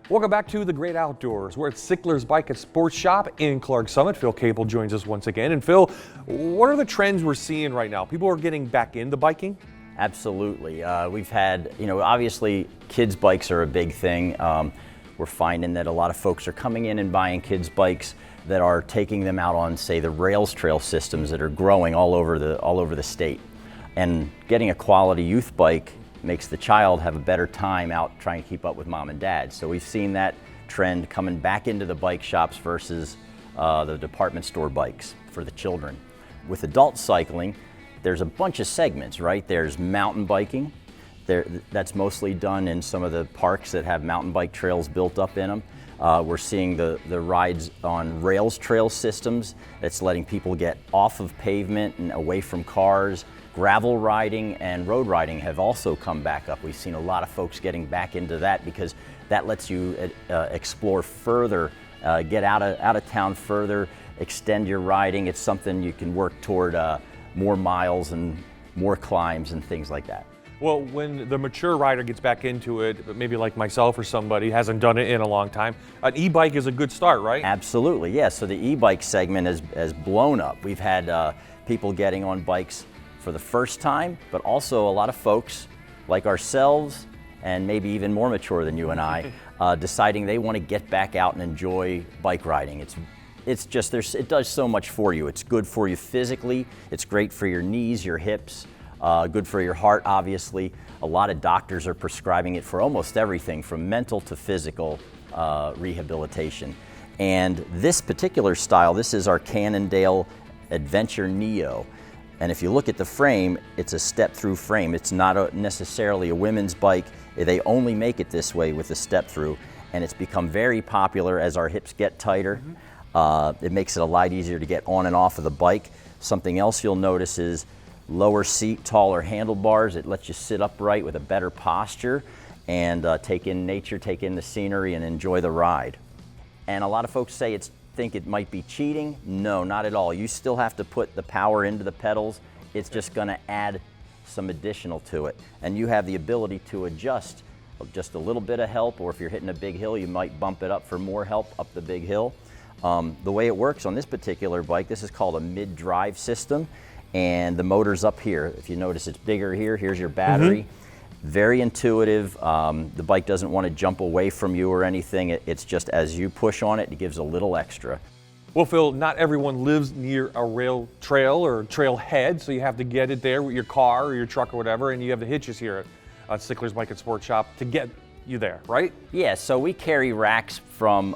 Welcome back to The Great Outdoors. We're at Sickler's Bike and Sports Shop in Clark Summit. Phil Capel joins us once again. And Phil, what are the trends we're seeing right now? People are getting back into biking? Absolutely. We've had, obviously kids' bikes are a big thing. We're finding that a lot of folks are coming in and buying kids' bikes that are taking them out on, say, the rails trail systems that are growing all over the state. And getting a quality youth bike makes the child have a better time out trying to keep up with mom and dad. So we've seen that trend coming back into the bike shops versus the department store bikes for the children. With adult cycling, there's a bunch of segments, right? There's mountain biking. That's mostly done in some of the parks that have mountain bike trails built up in them. We're seeing the rides on rails trail systems. It's letting people get off of pavement and away from cars. Gravel riding and road riding have also come back up. We've seen a lot of folks getting back into that because that lets you explore further, get out of town further, extend your riding. It's something you can work toward more miles and more climbs and things like that. Well, when the mature rider gets back into it, maybe like myself or somebody hasn't done it in a long time, an e-bike is a good start, right? Absolutely, yes. So the e-bike segment has blown up. We've had people getting on bikes for the first time, but also a lot of folks like ourselves and maybe even more mature than you and I deciding they want to get back out and enjoy bike riding. It does so much for you. It's good for you physically. It's great for your knees, your hips, good for your heart, obviously. A lot of doctors are prescribing it for almost everything from mental to physical rehabilitation. And this particular style, this is our Cannondale Adventure Neo. And if you look at the frame, it's a step-through frame. It's not necessarily a women's bike. They only make it this way with a step-through, and it's become very popular as our hips get tighter. It makes it a lot easier to get on and off of the bike. Something else you'll notice is lower seat, taller handlebars. It lets you sit upright with a better posture and take in nature, take in the scenery, and enjoy the ride. And a lot of folks think it might be cheating. No, not at all. You still have to put the power into the pedals. It's just going to add some additional to it. And you have the ability to adjust just a little bit of help, or if you're hitting a big hill, you might bump it up for more help up the big hill. The way it works on this particular bike, this is called a mid-drive system, and the motor's up here. If you notice, it's bigger here. Here's your battery. Very intuitive. The bike doesn't want to jump away from you or anything. It's just as you push on it, it gives a little extra. Well, Phil, not everyone lives near a rail trail or trailhead, so you have to get it there with your car or your truck or whatever, and you have the hitches here at Sickler's Bike and Sports Shop to get you there, right? Yeah, so we carry racks from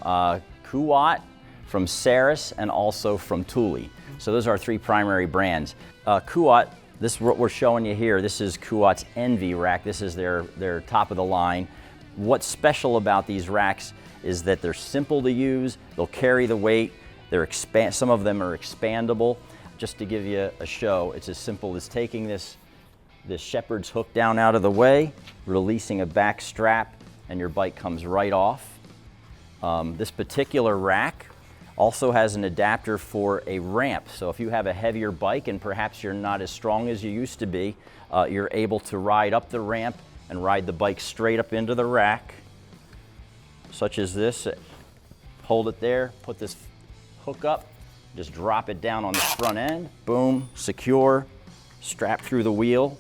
Kuat, from Saris, and also from Thule. So those are our three primary brands. Kuat, this is what we're showing you here. This is Kuat's Envy rack. This is their top of the line. What's special about these racks is that they're simple to use. They'll carry the weight. Some of them are expandable. Just to give you a show, it's as simple as taking this shepherd's hook down out of the way, releasing a back strap, and your bike comes right off. This particular rack also has an adapter for a ramp. So if you have a heavier bike and perhaps you're not as strong as you used to be, you're able to ride up the ramp and ride the bike straight up into the rack, such as this. Hold it there, put this hook up, just drop it down on the front end, boom, secure, strap through the wheel,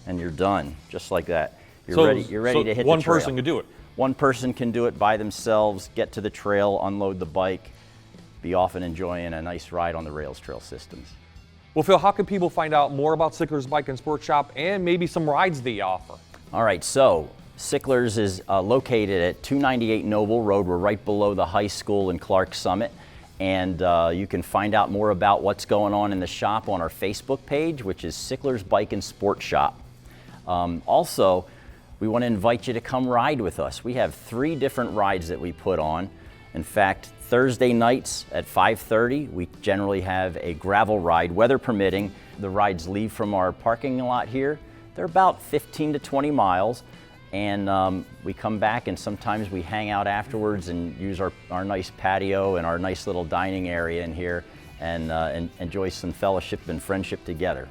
and you're done, just like that. You're ready to hit the trail. One person can do it. One person can do it by themselves, get to the trail, unload the bike, be off and enjoying a nice ride on the rails trail systems. Well, Phil, how can people find out more about Sickler's Bike and Sports Shop and maybe some rides that you offer? All right, so Sickler's is located at 298 Noble Road. We're right below the high school in Clark Summit. And you can find out more about what's going on in the shop on our Facebook page, which is Sickler's Bike and Sports Shop. Also, we want to invite you to come ride with us. We have 3 different rides that we put on. In fact, Thursday nights at 5:30, we generally have a gravel ride, weather permitting. The rides leave from our parking lot here. They're about 15 to 20 miles. And we come back and sometimes we hang out afterwards and use our nice patio and our nice little dining area in here and enjoy some fellowship and friendship together.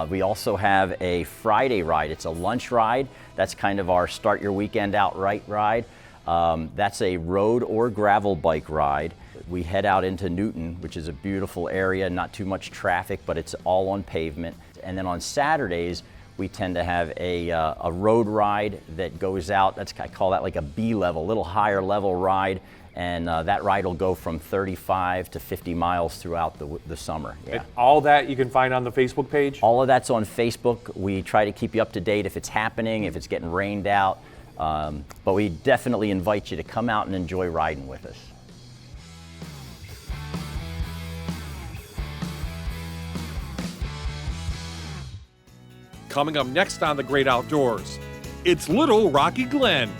We also have a Friday ride. It's a lunch ride. That's kind of our start your weekend out right ride. That's a road or gravel bike ride. We head out into Newton, which is a beautiful area, not too much traffic, but it's all on pavement. And then on Saturdays, we tend to have a road ride that goes out. I call that like a B level, a little higher level ride. And that ride will go from 35 to 50 miles throughout the summer. Yeah. And all that you can find on the Facebook page? All of that's on Facebook. We try to keep you up to date if it's happening, if it's getting rained out. But we definitely invite you to come out and enjoy riding with us. Coming up next on The Great Outdoors, it's Little Rocky Glen.